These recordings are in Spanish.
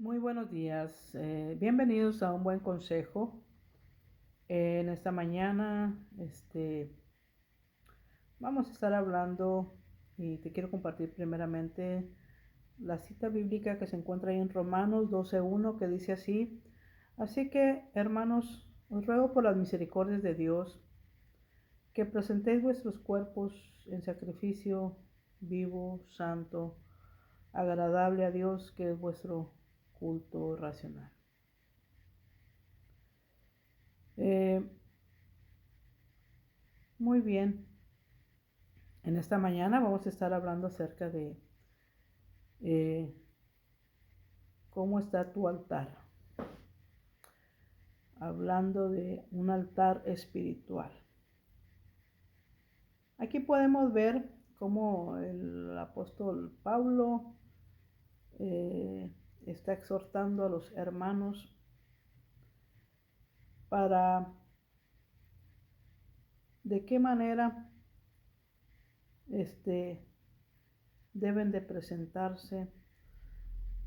Muy buenos días. Bienvenidos a un buen consejo. En esta mañana, vamos a estar hablando y te quiero compartir primeramente la cita bíblica que se encuentra ahí en Romanos 12:1 que dice así: Así que, hermanos, os ruego por las misericordias de Dios que presentéis vuestros cuerpos en sacrificio vivo, santo, agradable a Dios, que es vuestro culto racional. Eh, Muy bien, en esta mañana vamos a estar hablando acerca de eh, cómo está tu altar, hablando de un altar espiritual. Aquí podemos ver cómo el apóstol Pablo está exhortando a los hermanos para de qué manera deben de presentarse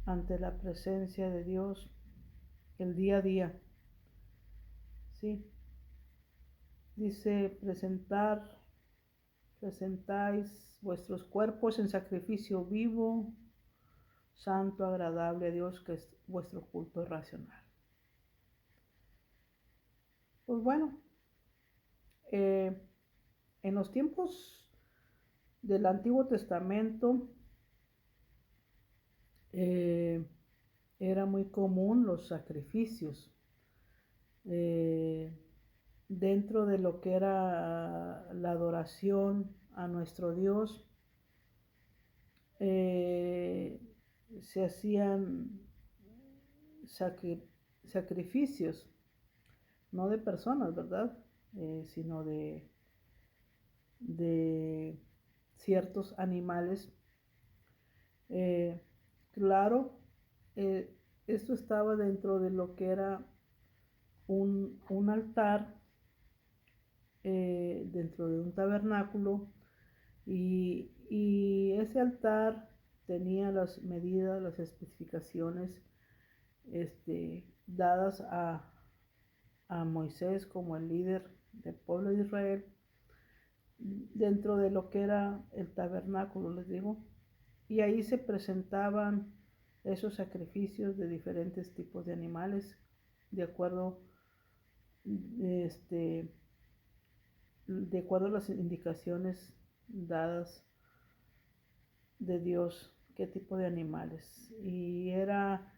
ante la presencia de Dios el día a día. ¿Sí? Dice presentáis vuestros cuerpos en sacrificio vivo, santo, agradable a Dios, que es vuestro culto racional. Pues bueno, eh, en los tiempos del Antiguo Testamento era muy común los sacrificios eh, dentro de lo que era la adoración a nuestro Dios. Se hacían sacrificios, no de personas, ¿verdad? Sino de ciertos animales. Claro, esto estaba dentro de lo que era un altar, dentro de un tabernáculo, y ese altar tenía las medidas, las especificaciones dadas a Moisés como el líder del pueblo de Israel, dentro de lo que era el tabernáculo, les digo, y ahí se presentaban esos sacrificios de diferentes tipos de animales, de acuerdo, este, de acuerdo a las indicaciones dadas de Dios, qué tipo de animales. Y era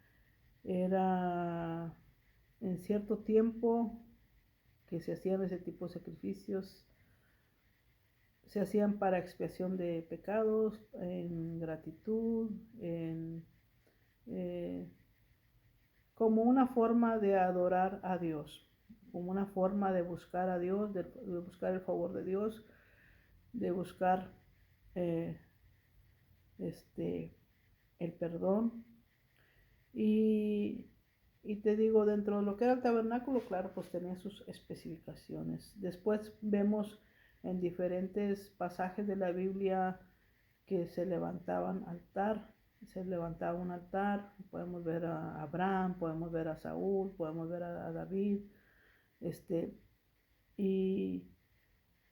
en cierto tiempo que se hacían ese tipo de sacrificios. Se hacían para expiación de pecados, en gratitud, eh, como una forma de adorar a Dios, como una forma de buscar a Dios, de buscar el favor de Dios, de buscar eh, el perdón. Y, y te digo, dentro de lo que era el tabernáculo, claro, pues tenía sus especificaciones. Después vemos en diferentes pasajes de la Biblia que se levantaba un altar. Podemos ver a Abraham, podemos ver a Saúl, podemos ver a David, y,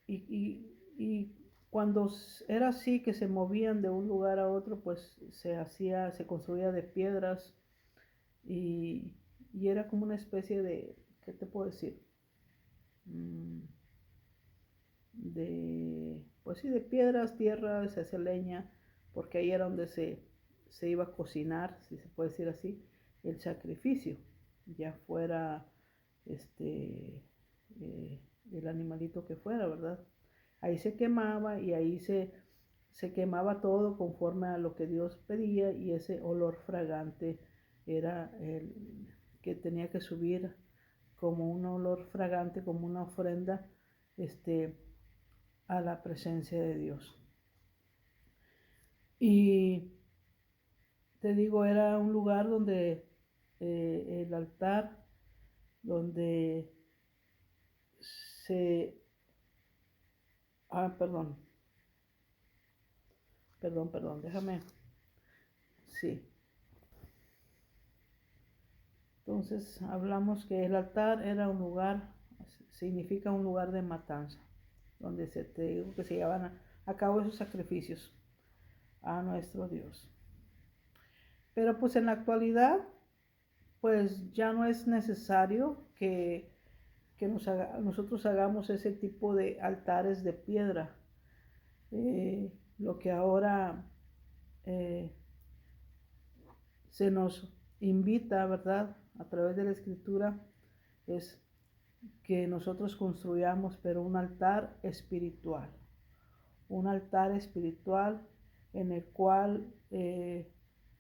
y, y cuando era así que se movían de un lugar a otro, pues se construía de piedras, y, y era como una especie de, ¿qué te puedo decir? Mm, pues sí, de piedras, tierra, se hace leña, porque ahí era donde se iba a cocinar, si se puede decir así, el sacrificio, ya fuera el animalito que fuera, ¿verdad? Ahí se quemaba, y ahí se quemaba todo conforme a lo que Dios pedía, y ese olor fragante era el que tenía que subir como un olor fragante, como una ofrenda, a la presencia de Dios. Y te digo, era un lugar donde el altar, donde se... perdón, déjame, sí. Entonces hablamos que el altar era un lugar, significa un lugar de matanza, donde que se llevaban a cabo esos sacrificios a nuestro Dios. Pero pues en la actualidad, pues ya no es necesario que nosotros hagamos ese tipo de altares de piedra. Lo que ahora se nos invita, ¿verdad?, a través de la Escritura, es que nosotros construyamos, pero un altar espiritual en el cual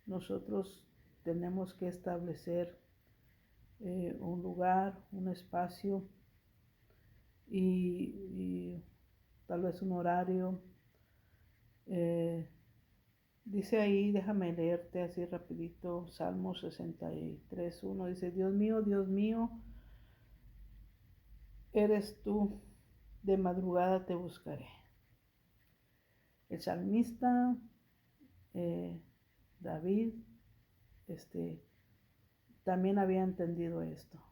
nosotros tenemos que establecer un lugar, un espacio y tal vez un horario. Dice ahí, déjame leerte así rapidito, Salmo 63:1, dice: Dios mío, eres tú, de madrugada te buscaré. El salmista David también había entendido esto.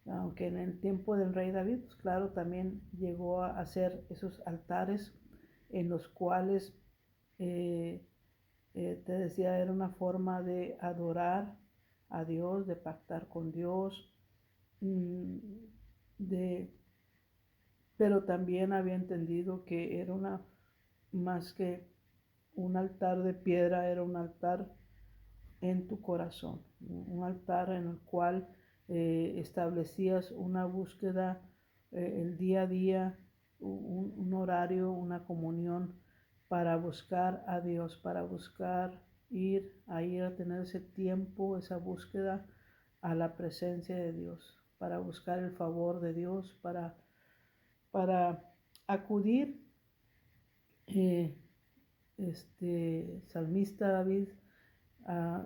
Aunque en el tiempo del rey David, pues claro, también llegó a hacer esos altares en los cuales, te decía, era una forma de adorar a Dios, de pactar con Dios, pero también había entendido que era más que un altar de piedra, era un altar en tu corazón, un altar en el cual establecías una búsqueda, el día a día, un horario, una comunión para buscar a Dios, para buscar ir a tener ese tiempo, esa búsqueda a la presencia de Dios, para buscar el favor de Dios, para acudir. Salmista David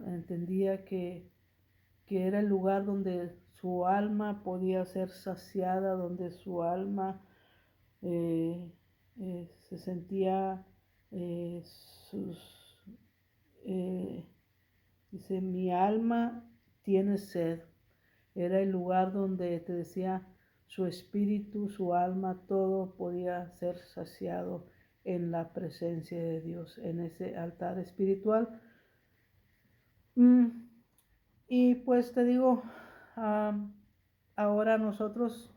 entendía que era el lugar donde su alma podía ser saciada, donde su alma se sentía sus, dice, mi alma tiene sed. Era el lugar donde, te decía, su espíritu, su alma, todo podía ser saciado en la presencia de Dios, en ese altar espiritual. Y pues te digo, ahora nosotros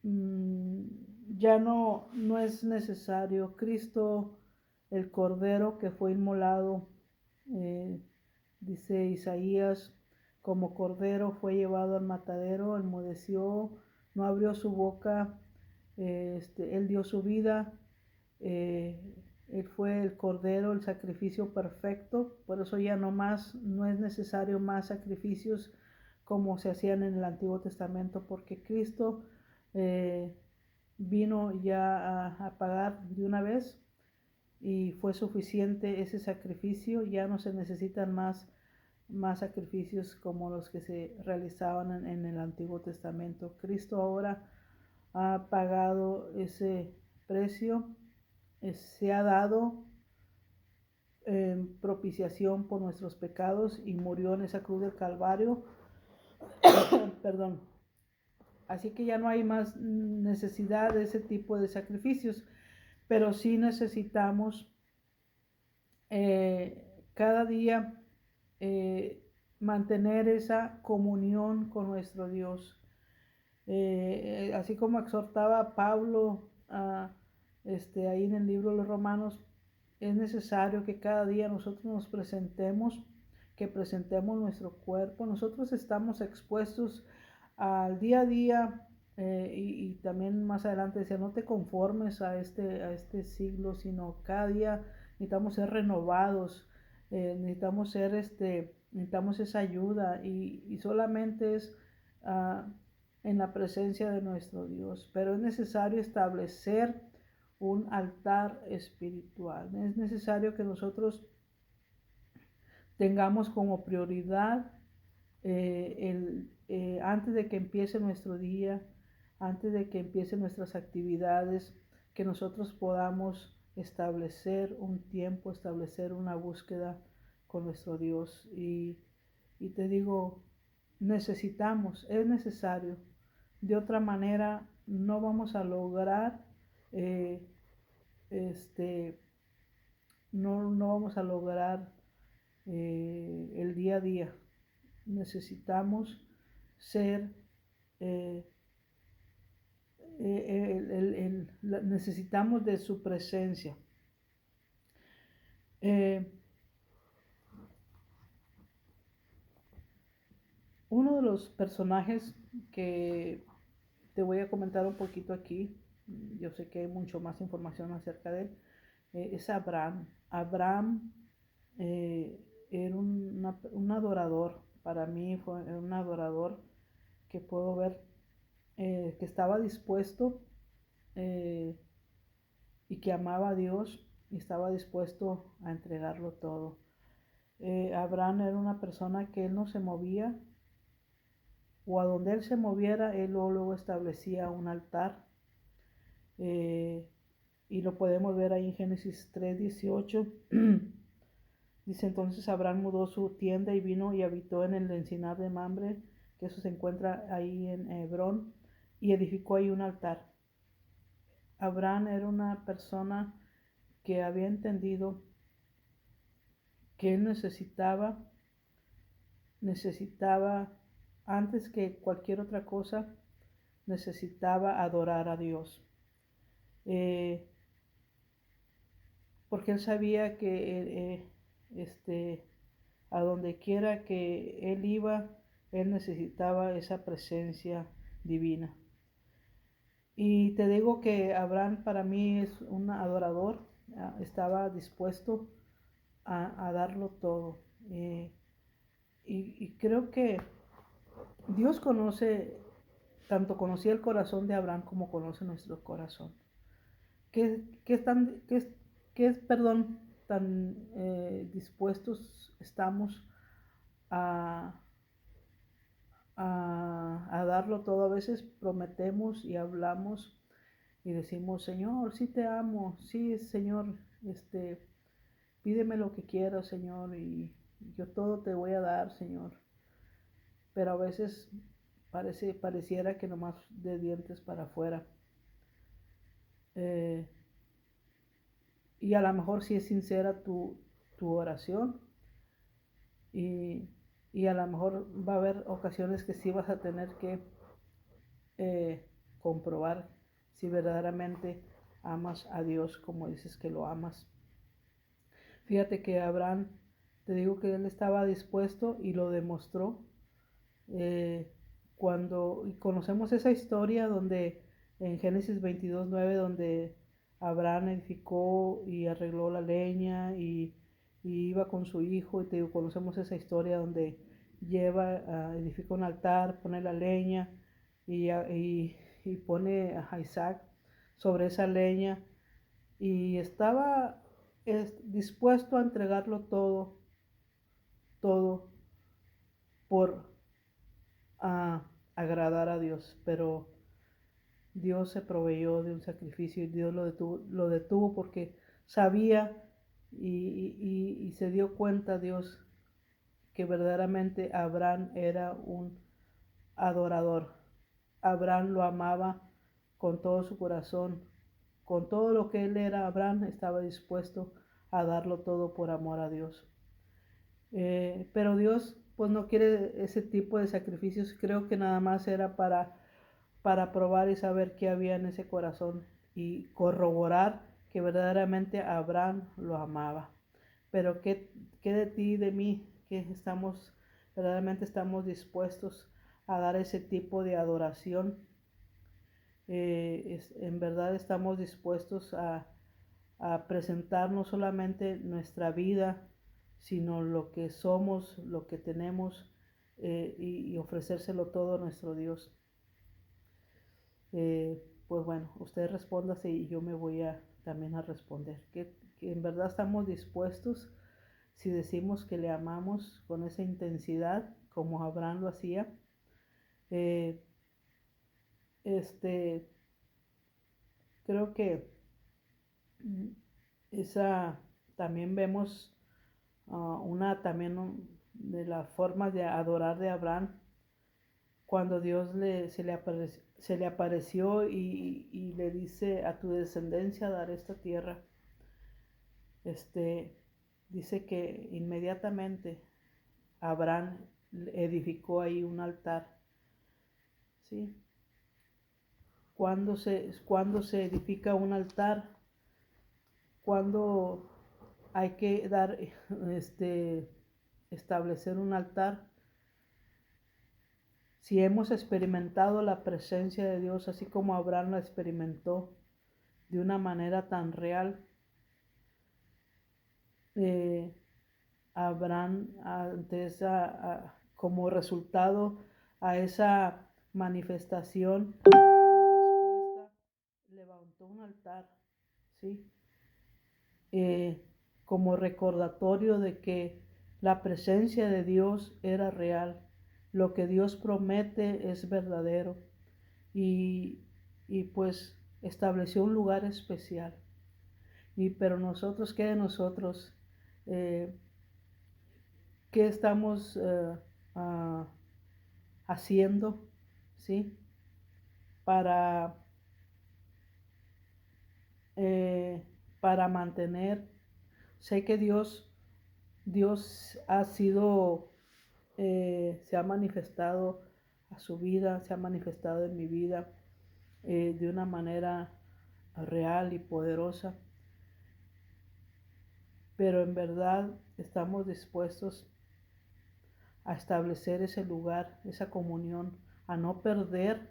ya no es necesario. Cristo, el Cordero que fue inmolado, dice Isaías, como Cordero fue llevado al matadero, enmudeció, no abrió su boca, Él dio su vida, Él fue el Cordero, el sacrificio perfecto. Por eso ya no es necesario más sacrificios como se hacían en el Antiguo Testamento, porque Cristo vino ya a pagar de una vez y fue suficiente ese sacrificio. Ya no se necesitan más sacrificios como los que se realizaban en el Antiguo Testamento. Cristo ahora ha pagado ese precio, se ha dado propiciación por nuestros pecados y murió en esa cruz del Calvario. Perdón. Así que ya no hay más necesidad de ese tipo de sacrificios, pero sí necesitamos cada día mantener esa comunión con nuestro Dios. Así como exhortaba Pablo ahí en el libro de los Romanos, es necesario que cada día nosotros nos presentemos, que presentemos nuestro cuerpo. Nosotros estamos expuestos al día a día, y también más adelante decía, no te conformes a este siglo, sino cada día necesitamos ser renovados, necesitamos esa ayuda, y solamente es en la presencia de nuestro Dios. Pero es necesario establecer un altar espiritual. Es necesario que nosotros tengamos como prioridad antes de que empiece nuestro día, antes de que empiecen nuestras actividades, que nosotros podamos establecer un tiempo, establecer una búsqueda con nuestro Dios. Y te digo, es necesario. De otra manera no vamos a lograr eh, no vamos a lograr el día a día. Necesitamos ser, eh, necesitamos de su presencia. Uno de los personajes que te voy a comentar un poquito aquí, yo sé que hay mucho más información acerca de él, es Abraham. Abraham era un adorador, para mí fue un adorador que puedo ver que estaba dispuesto eh, y que amaba a Dios y estaba dispuesto a entregarlo todo. Abraham era una persona que él no se movía, o a donde él se moviera, él luego establecía un altar. Eh, y lo podemos ver ahí en Génesis 3:18. Dice: entonces Abraham mudó su tienda y vino y habitó en el encinar de Mamre, que eso se encuentra ahí en Hebrón, y edificó ahí un altar. Abraham era una persona que había entendido que él necesitaba, antes que cualquier otra cosa, necesitaba adorar a Dios. Porque él sabía que a donde quiera que él iba, él necesitaba esa presencia divina. Y te digo que Abraham para mí es un adorador, estaba dispuesto a darlo todo. Y creo que Dios conocía el corazón de Abraham como conoce nuestro corazón. ¿Qué tan dispuestos estamos a, a darlo todo? A veces prometemos y hablamos y decimos: Señor, sí te amo, sí, Señor, pídeme lo que quieras, Señor, y yo todo te voy a dar, Señor. Pero a veces pareciera que nomás de dientes para afuera. Y a lo mejor sí es sincera tu oración, y, y a lo mejor va a haber ocasiones que sí vas a tener que comprobar si verdaderamente amas a Dios como dices que lo amas. Fíjate que Abraham, te digo que él estaba dispuesto y lo demostró cuando conocemos esa historia donde en Génesis 22:9, donde Abraham edificó y arregló la leña y iba con su hijo, y te digo, conocemos esa historia donde edifica un altar, pone la leña y pone a Isaac sobre esa leña, y estaba dispuesto a entregarlo todo por agradar a Dios. Pero Dios se proveyó de un sacrificio y Dios lo detuvo porque sabía y se dio cuenta Dios que verdaderamente Abraham era un adorador. Abraham lo amaba con todo su corazón, con todo lo que él era. Abraham estaba dispuesto a darlo todo por amor a Dios. Pero Dios pues no quiere ese tipo de sacrificios. Creo que nada más era para probar y saber qué había en ese corazón y corroborar que verdaderamente Abraham lo amaba. Pero ¿qué de ti y de mí, que verdaderamente estamos dispuestos a dar ese tipo de adoración? En verdad estamos dispuestos a presentar no solamente nuestra vida, sino lo que somos, lo que tenemos, y ofrecérselo todo a nuestro Dios. Pues bueno, usted respóndase y yo me voy también a responder. Que en verdad estamos dispuestos, si decimos que le amamos con esa intensidad, como Abraham lo hacía. Creo que esa también vemos una también de las formas de adorar de Abraham, cuando Dios se le apareció y le dice: a tu descendencia daré esta tierra. Dice que inmediatamente Abraham edificó ahí un altar, ¿sí? Cuando se edifica un altar, cuando hay que establecer un altar, si hemos experimentado la presencia de Dios, así como Abraham la experimentó de una manera tan real, Abraham, como resultado a esa manifestación, como respuesta, levantó un altar, ¿sí? Como recordatorio de que la presencia de Dios era real, lo que Dios promete es verdadero, y, y pues estableció un lugar especial. Pero nosotros, ¿qué de nosotros? ¿Qué estamos uh, haciendo? ¿Sí? Para, para mantener. Sé que Dios ha sido, se ha manifestado a su vida, se ha manifestado en mi vida de una manera real y poderosa, pero en verdad estamos dispuestos a establecer ese lugar, esa comunión, a no perder,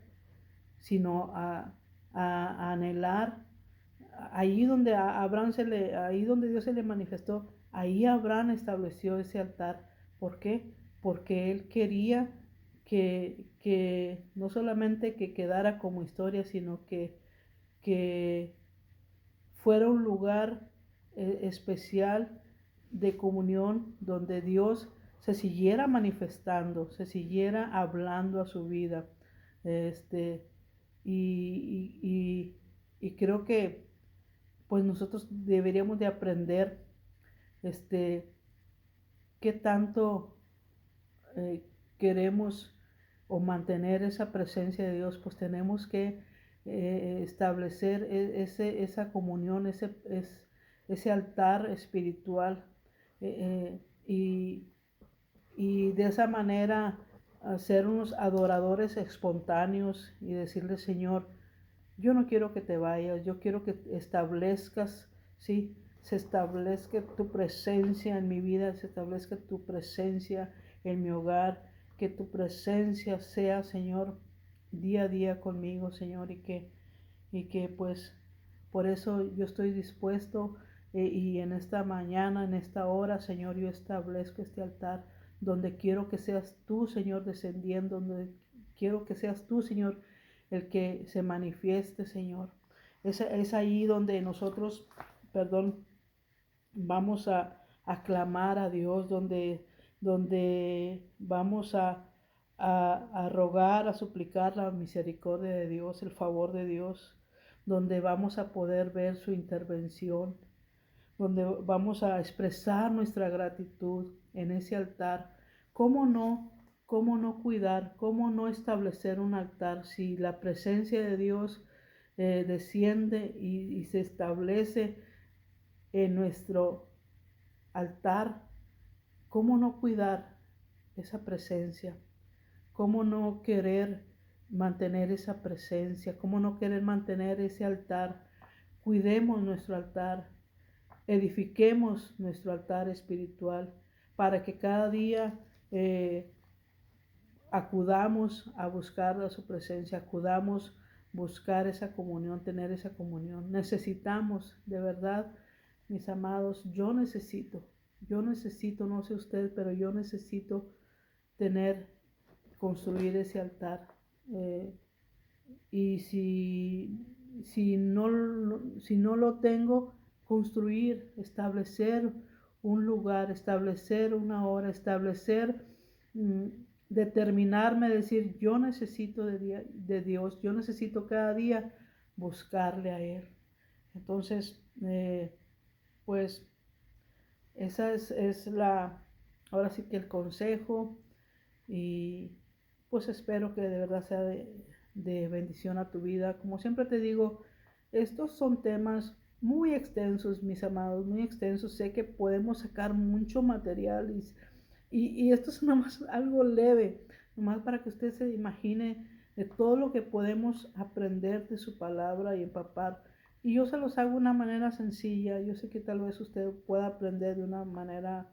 sino a anhelar. Ahí donde ahí donde Dios se le manifestó, ahí Abraham estableció ese altar. ¿Por qué? Porque él quería que no solamente que quedara como historia, sino que fuera un lugar especial de comunión donde Dios se siguiera manifestando, se siguiera hablando a su vida. Este, y, y, y creo que pues nosotros deberíamos de aprender qué tanto queremos o mantener esa presencia de Dios. Pues tenemos que establecer esa comunión, ese altar espiritual, eh, y, y de esa manera ser unos adoradores espontáneos y decirle: Señor, yo no quiero que te vayas, yo quiero que establezcas, sí, se establezca tu presencia en mi vida, se establezca tu presencia en mi hogar, que tu presencia sea, Señor, día a día conmigo, Señor, y que pues por eso yo estoy dispuesto, y en esta mañana, en esta hora, Señor, yo establezco este altar donde quiero que seas tú, Señor, descendiendo, donde quiero que seas tú, Señor, el que se manifieste, Señor. Es ahí donde nosotros, perdón, vamos a clamar a Dios, donde vamos a rogar, a suplicar la misericordia de Dios, el favor de Dios, donde vamos a poder ver su intervención, donde vamos a expresar nuestra gratitud en ese altar. ¿Cómo no? ¿Cómo no cuidar? ¿Cómo no establecer un altar si la presencia de Dios desciende y se establece en nuestro altar? ¿Cómo no cuidar esa presencia? ¿Cómo no querer mantener esa presencia? ¿Cómo no querer mantener ese altar? Cuidemos nuestro altar, edifiquemos nuestro altar espiritual para que cada día acudamos a buscar a su presencia, acudamos buscar esa comunión, tener esa comunión. Necesitamos, de verdad, mis amados, yo necesito, no sé usted, pero yo necesito construir ese altar. Y si no lo tengo, construir, establecer un lugar, establecer una hora, mm, determinarme, decir: yo necesito de Dios, yo necesito cada día buscarle a Él. Entonces, pues esa es ahora sí que el consejo, y pues espero que de verdad sea de bendición a tu vida. Como siempre te digo, estos son temas muy extensos, mis amados, muy extensos. Sé que podemos sacar mucho material y esto es nomás algo leve, nomás para que usted se imagine de todo lo que podemos aprender de su palabra y empapar. Y yo se los hago de una manera sencilla. Yo sé que tal vez usted pueda aprender de una manera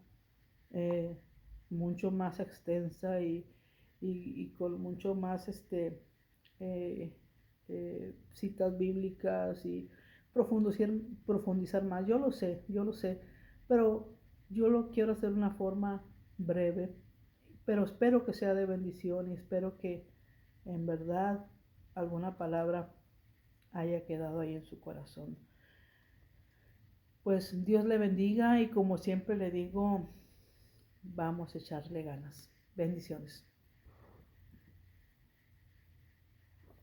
eh, mucho más extensa y con mucho más eh, citas bíblicas y profundizar, profundizar más. Yo lo sé, pero yo lo quiero hacer de una forma breve, pero espero que sea de bendición y espero que en verdad alguna palabra haya quedado ahí en su corazón. Pues Dios le bendiga y como siempre le digo, vamos a echarle ganas. Bendiciones.